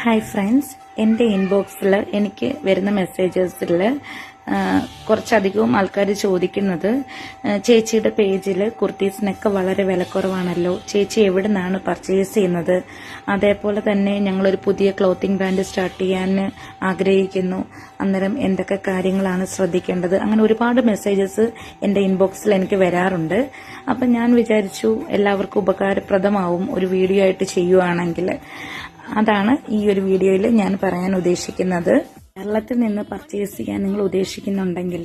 Hi friends, എൻ്റെ ഇൻബോക്സിൽ എനിക്ക് വരുന്ന മെസ്സേജസിൽ കുറച്ചധികവും ആൾക്കാർ ചോദിക്കുന്നത് ചേച്ചിയുടെ പേജിൽ കുർത്തീസിനൊക്കെ വളരെ വിലക്കുറവാണല്ലോ, ചേച്ചി എവിടെ നിന്നാണ് പർച്ചേസ് ചെയ്യുന്നത്? അതേപോലെ തന്നെ ഞങ്ങളൊരു പുതിയ ക്ലോത്തിങ് ബ്രാൻഡ് സ്റ്റാർട്ട് ചെയ്യാൻ ആഗ്രഹിക്കുന്നു, അന്നേരം എന്തൊക്കെ കാര്യങ്ങളാണ് ശ്രദ്ധിക്കേണ്ടത്? അങ്ങനെ ഒരുപാട് മെസ്സേജസ് എൻ്റെ ഇൻബോക്സിൽ എനിക്ക് വരാറുണ്ട്. അപ്പം ഞാൻ വിചാരിച്ചു എല്ലാവർക്കും ഉപകാരപ്രദമാവും ഒരു വീഡിയോ ആയിട്ട് ചെയ്യുവാണെങ്കിൽ. അതാണ് ഈ ഒരു വീഡിയോയിൽ ഞാൻ പറയാൻ ഉദ്ദേശിക്കുന്നത്. കേരളത്തിൽ നിന്ന് പർച്ചേസ് ചെയ്യാൻ നിങ്ങൾ ഉദ്ദേശിക്കുന്നുണ്ടെങ്കിൽ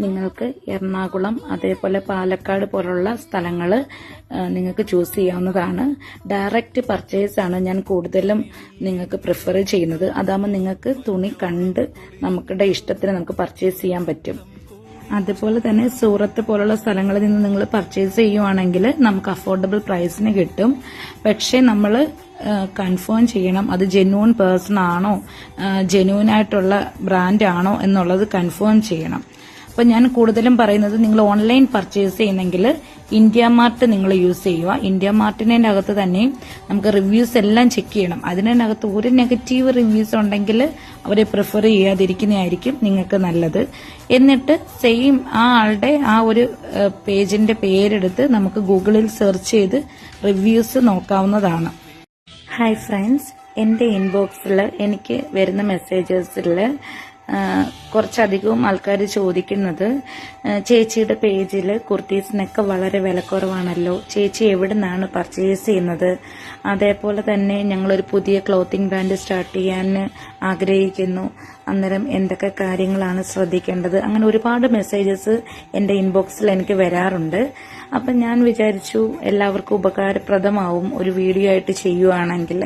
നിങ്ങൾക്ക് എറണാകുളം അതേപോലെ പാലക്കാട് പോലുള്ള സ്ഥലങ്ങൾ നിങ്ങൾക്ക് ചൂസ് ചെയ്യാവുന്നതാണ്. ഡയറക്റ്റ് പർച്ചേസ് ആണ് ഞാൻ കൂടുതലും നിങ്ങൾക്ക് പ്രിഫർ ചെയ്യുന്നത്. അതാകുമ്പോൾ നിങ്ങൾക്ക് തുണി കണ്ട് നമുക്കുടെ ഇഷ്ടത്തിന് നമുക്ക് പർച്ചേസ് ചെയ്യാൻ പറ്റും. അതുപോലെ തന്നെ സൂറത്ത് പോലുള്ള സ്ഥലങ്ങളിൽ നിന്ന് നിങ്ങൾ പർച്ചേസ് ചെയ്യുവാണെങ്കിൽ നമുക്ക് അഫോർഡബിൾ പ്രൈസിന് കിട്ടും. പക്ഷേ നമ്മൾ കൺഫേം ചെയ്യണം അത് ജെന്യൂൻ പേഴ്സൺ ആണോ, ജെന്യൂൻ ആയിട്ടുള്ള ബ്രാൻഡ് ആണോ എന്നുള്ളത് കൺഫേം ചെയ്യണം. അപ്പോൾ ഞാൻ കൂടുതലും പറയുന്നത് നിങ്ങൾ ഓൺലൈൻ പർച്ചേസ് ചെയ്യുന്നെങ്കിൽ ഇന്ത്യ മാർട്ട് നിങ്ങൾ യൂസ് ചെയ്യുക. ഇന്ത്യ മാർട്ടിന്റെ അകത്ത് തന്നെ നമുക്ക് റിവ്യൂസ് എല്ലാം ചെക്ക് ചെയ്യണം. അതിനകത്ത് ഒരു നെഗറ്റീവ് റിവ്യൂസ് ഉണ്ടെങ്കിൽ അവരെ പ്രിഫർ ചെയ്യാതിരിക്കുന്നതായിരിക്കും നിങ്ങൾക്ക് നല്ലത്. എന്നിട്ട് സെയിം ആ ആളുടെ ആ ഒരു പേജിന്റെ പേരെടുത്ത് നമുക്ക് ഗൂഗിളിൽ സെർച്ച് ചെയ്ത് റിവ്യൂസ് നോക്കാവുന്നതാണ്. ഹായ് ഫ്രണ്ട്സ്, എൻ്റെ ഇൻബോക്സിൽ എനിക്ക് വരുന്ന മെസ്സേജസിൽ കുറച്ചധികവും ആൾക്കാർ ചോദിക്കുന്നത് ചേച്ചിയുടെ പേജിൽ കുർത്തീസിനൊക്കെ വളരെ വിലക്കുറവാണല്ലോ, ചേച്ചി എവിടെ നിന്നാണ് പർച്ചേസ് ചെയ്യുന്നത്? അതേപോലെ തന്നെ ഞങ്ങളൊരു പുതിയ ക്ലോത്തിങ് ബ്രാൻഡ് സ്റ്റാർട്ട് ചെയ്യാൻ ആഗ്രഹിക്കുന്നു, അന്നേരം എന്തൊക്കെ കാര്യങ്ങളാണ് ശ്രദ്ധിക്കേണ്ടത്? അങ്ങനെ ഒരുപാട് മെസ്സേജസ് എൻ്റെ ഇൻബോക്സിൽ എനിക്ക് വരാറുണ്ട്. അപ്പം ഞാൻ വിചാരിച്ചു എല്ലാവർക്കും ഉപകാരപ്രദമാവും ഒരു വീഡിയോ ആയിട്ട് ചെയ്യുവാണെങ്കിൽ.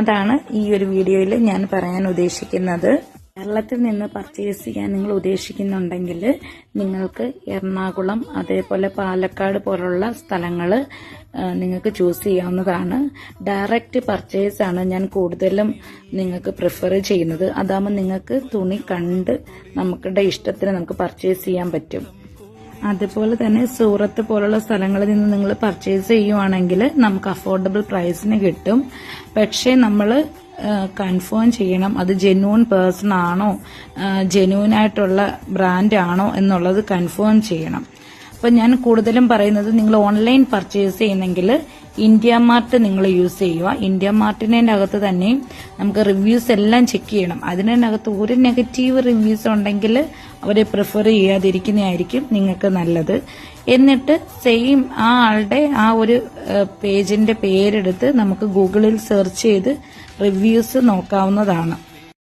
അതാണ് ഈ ഒരു വീഡിയോയിൽ ഞാൻ പറയാൻ ഉദ്ദേശിക്കുന്നത്. കേരളത്തിൽ നിന്ന് പർച്ചേസ് ചെയ്യാൻ നിങ്ങൾ ഉദ്ദേശിക്കുന്നുണ്ടെങ്കിൽ നിങ്ങൾക്ക് എറണാകുളം അതേപോലെ പാലക്കാട് പോലുള്ള സ്ഥലങ്ങൾ നിങ്ങൾക്ക് ചൂസ് ചെയ്യാവുന്നതാണ്. ഡയറക്റ്റ് പർച്ചേസ് ആണ് ഞാൻ കൂടുതലും നിങ്ങൾക്ക് പ്രിഫർ ചെയ്യുന്നത്. അതാകുമ്പോൾ നിങ്ങൾക്ക് തുണി കണ്ട് നമുക്കുടെ ഇഷ്ടത്തിന് നമുക്ക് പർച്ചേസ് ചെയ്യാൻ പറ്റും. അതുപോലെ തന്നെ സൂറത്ത് പോലുള്ള സ്ഥലങ്ങളിൽ നിന്ന് നിങ്ങൾ പർച്ചേസ് ചെയ്യുവാണെങ്കിൽ നമുക്ക് അഫോർഡബിൾ പ്രൈസിന് കിട്ടും. പക്ഷേ നമ്മൾ കൺഫേം ചെയ്യണം അത് ജെന്യൂൻ പേഴ്സൺ ആണോ, ജെന്യൂൻ ആയിട്ടുള്ള ബ്രാൻഡ് ആണോ എന്നുള്ളത് കൺഫേം ചെയ്യണം. അപ്പം ഞാൻ കൂടുതലും പറയുന്നത് നിങ്ങൾ ഓൺലൈൻ പർച്ചേസ് ചെയ്യുന്നെങ്കിൽ ഇന്ത്യ മാർട്ട് നിങ്ങൾ യൂസ് ചെയ്യുക. ഇന്ത്യ മാർട്ടിന്റെ അകത്ത് തന്നെ നമുക്ക് റിവ്യൂസ് എല്ലാം ചെക്ക് ചെയ്യണം. അതിനകത്ത് ഒരു നെഗറ്റീവ് റിവ്യൂസ് ഉണ്ടെങ്കിൽ അവരെ പ്രിഫർ ചെയ്യാതിരിക്കുന്നതായിരിക്കും നിങ്ങൾക്ക് നല്ലത്. എന്നിട്ട് സെയിം ആ ആളുടെ ആ ഒരു പേജിന്റെ പേരെടുത്ത് നമുക്ക് ഗൂഗിളിൽ സെർച്ച് ചെയ്ത് റിവ്യൂസ് നോക്കാവുന്നതാണ്.